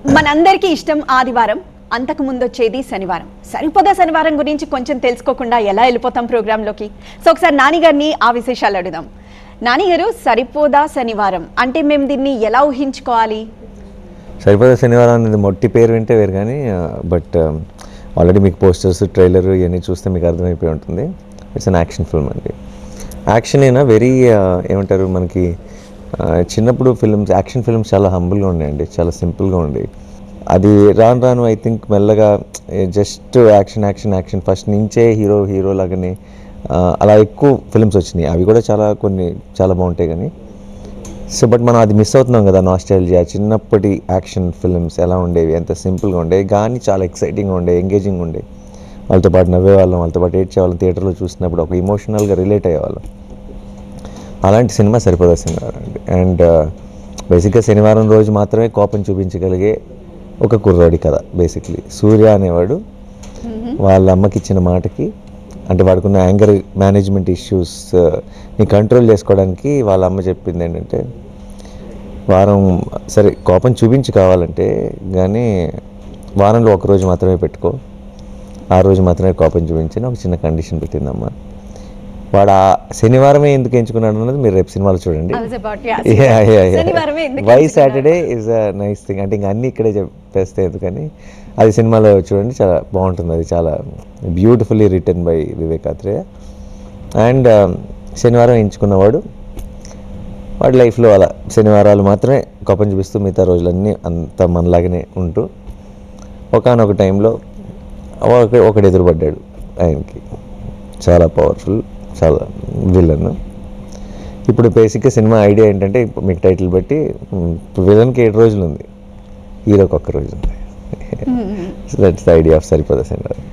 మనందరికీ ఇష్టం ఆదివారం, అంతకు ముందు వచ్చేది శనివారం. సరిపోదా శనివారం గురించి కొంచెం తెలుసుకోకుండా ఎలా వెళ్ళిపోతాం ప్రోగ్రాంలోకి. సో ఒకసారి నాని గారిని ఆ విశేషాలు అడుగుదాం. నాని గారు, సరిపోదా శనివారం అంటే మేము దీన్ని ఎలా ఊహించుకోవాలి? సరిపోదా శనివారం అనేది మొట్టి పేరు వింటే వేరు, కానీ బట్ ఆల్రెడీ మీకు పోస్టర్స్, ట్రైలర్ ఇవన్నీ చూస్తే మీకు అర్థమైపోయి ఉంటుంది. ఇట్స్ అన్ యాక్షన్ ఫిల్మ్ అండి. యాక్షన్ అయినా వెరీ ఏమంటారు, మనకి చిన్నప్పుడు ఫిల్మ్స్, యాక్షన్ ఫిల్మ్స్ చాలా హంబుల్గా ఉన్నాయండి, చాలా సింపుల్గా ఉండేవి. అది రాను రాను ఐ థింక్ మెల్లగా just action action action first నుంచే హీరో లాగానే అలా ఎక్కువ ఫిల్మ్స్ వచ్చినాయి. అవి కూడా కొన్ని చాలా బాగుంటాయి కానీ సో బట్ మనం అది మిస్ అవుతున్నాం కదా. నాస్టాల్జియా, చిన్నప్పటి యాక్షన్ ఫిల్మ్స్ ఎలా ఉండేవి, ఎంత సింపుల్గా ఉండేవి కానీ చాలా ఎక్సైటింగ్గా ఉండేవి, ఎంగేజింగ్ ఉండేవి. వాళ్ళతో పాటు నవ్వేవాళ్ళం, వాళ్ళతో పాటు ఏడ్చేవాళ్ళం, థియేటర్లో చూసినప్పుడు ఒక ఇమోషనల్గా రిలేట్ అయ్యేవాళ్ళం. అలాంటి సినిమా సరిపోదా శనివారం అండి. అండ్ బేసిక్గా శనివారం రోజు మాత్రమే కోపం చూపించగలిగే ఒక కుర్రాడి కథ. బేసిక్లీ సూర్య అనేవాడు వాళ్ళ అమ్మకి ఇచ్చిన మాటకి, అంటే వాడుకున్న యాంగర్ మేనేజ్మెంట్ ఇష్యూస్ని కంట్రోల్ చేసుకోవడానికి వాళ్ళ అమ్మ చెప్పింది ఏంటంటే, సరే కోపం చూపించి కావాలంటే కానీ వారంలో ఒకరోజు మాత్రమే పెట్టుకో, ఆ రోజు మాత్రమే కోపం చూపించని ఒక చిన్న కండిషన్ పెట్టిందమ్మ. వాడు ఆ శనివారమే ఎందుకు ఎంచుకున్నాడు అన్నది మీరు రేపు సినిమాలో చూడండి. Why Saturday is a nice thing అంటే ఇంకా అన్నీ ఇక్కడే చెప్పేస్తే ఎందుకని, అది సినిమాలో చూడండి, చాలా బాగుంటుంది. అది చాలా beautifully written by Vivek Atreya. అండ్ శనివారం ఎంచుకున్నవాడు వాడి లైఫ్లో అలా శనివారాలు మాత్రమే కోపం చూపిస్తూ మిగతా రోజులన్నీ అంత మనలాగానే ఉంటూ ఒకానొక టైంలో ఒకడు ఎదురుపడ్డాడు ఆయనకి, చాలా పవర్ఫుల్, చాలా విలన్. ఇప్పుడు బేసిక్గా సినిమా ఐడియా ఏంటంటే, మీకు టైటిల్ బట్టి విలన్కి 7 రోజులు ఉంది, హీరోకి 1 రోజు ఉంది. దట్స్ ద ఐడియా ఆఫ్ సరిపోదా శనివారం.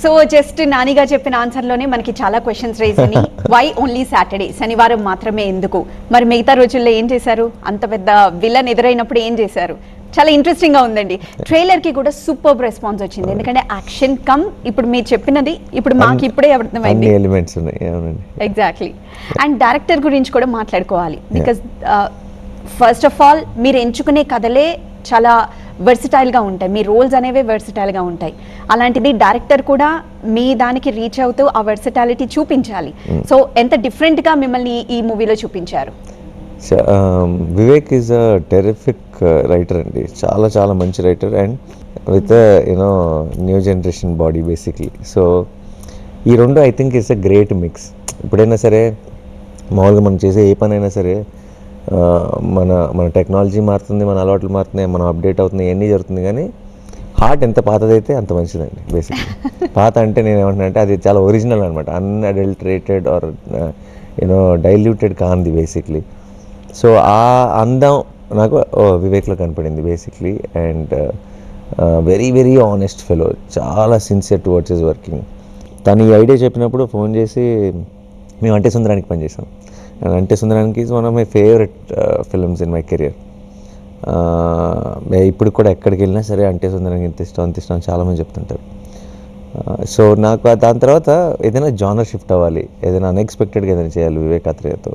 సో జస్ట్ నానిగా చెప్పిన ఆన్సర్లోనే మనకి చాలా క్వశ్చన్స్ రైజ్ అయినాయి. వై ఓన్లీ సాటర్డే, శనివారం మాత్రమే ఎందుకు? మరి మిగతా రోజుల్లో ఏం చేశారు? అంత పెద్ద విలన్ ఎదురైనప్పుడు ఏం చేశారు? చాలా ఇంట్రెస్టింగ్గా ఉందండి. ట్రైలర్కి కూడా సూపర్ రెస్పాన్స్ వచ్చింది, ఎందుకంటే యాక్షన్ కమ్ ఇప్పుడు మీరు చెప్పినది ఇప్పుడు మాకు ఇప్పుడే అర్థమైంది, ఎలిమెంట్స్ ఉన్నాయి. ఎగ్జాక్ట్లీ. అండ్ డైరెక్టర్ గురించి కూడా మాట్లాడుకోవాలి. బికాజ్ ఫస్ట్ ఆఫ్ ఆల్ మీరు ఎంచుకునే కథలే చాలా వెర్సిటైల్గా ఉంటాయి, మీ రోల్స్ అనేవి వెర్సిటైల్గా ఉంటాయి. అలాంటిది డైరెక్టర్ కూడా మీ దానికి రీచ్ అవుతూ ఆ వెర్సిటాలిటీ చూపించాలి. సో ఎంత డిఫరెంట్గా మిమ్మల్ని ఈ మూవీలో చూపించారు? Vivek is a terrific writer అండి, చాలా చాలా మంచి writer. And with new generation body basically. So ఈ రెండు I think it's a great mix. ఎప్పుడైనా సరే మామూలుగా మనం చేసే ఏ పని అయినా సరే మన టెక్నాలజీ మారుతుంది, మన అలవాట్లు మారుతున్నాయి, మనం అప్డేట్ అవుతున్నాయి, ఇవన్నీ జరుగుతుంది. కానీ హార్ట్ ఎంత పాతదైతే అంత మంచిదండి బేసిక్లీ. పాత అంటే నేను ఏమంటున్నా అంటే అది చాలా ఒరిజినల్ అనమాట, అన్అడల్టరేటెడ్ ఆర్ డైల్యూటెడ్ కాంది బేసిక్లీ. సో ఆ అందం నాకు వివేక్లో కనపడింది basically. And very very honest fellow, చాలా సిన్సియర్ టువర్డ్స్ హిస్ వర్కింగ్. తను ఈ ఐడియా చెప్పినప్పుడు ఫోన్ చేసి, మేము అంటే సుందరానికి పనిచేసాం. అంటే సుందరానికి is one of my favourite films in my career. ఇప్పుడు కూడా ఎక్కడికి వెళ్ళినా సరే అంటే సుందరానికి ఇంత ఇష్టం అంత ఇష్టం చాలామంది చెప్తుంటారు. సో నాకు దాని తర్వాత ఏదైనా జానర్ షిఫ్ట్ అవ్వాలి, ఏదైనా అన్ఎక్స్పెక్టెడ్గా ఏదైనా చేయాలి వివేక్ ఆత్రేయతో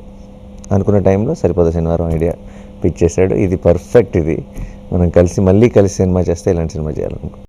అనుకున్న టైంలో సరిపోదా శనివారం ఐడియా పిచ్ చేశాడు. ఇది పర్ఫెక్ట్, ఇది మనం మళ్ళీ కలిసి సినిమా చేస్తే ఇలాంటి సినిమా చేయాలనుకో.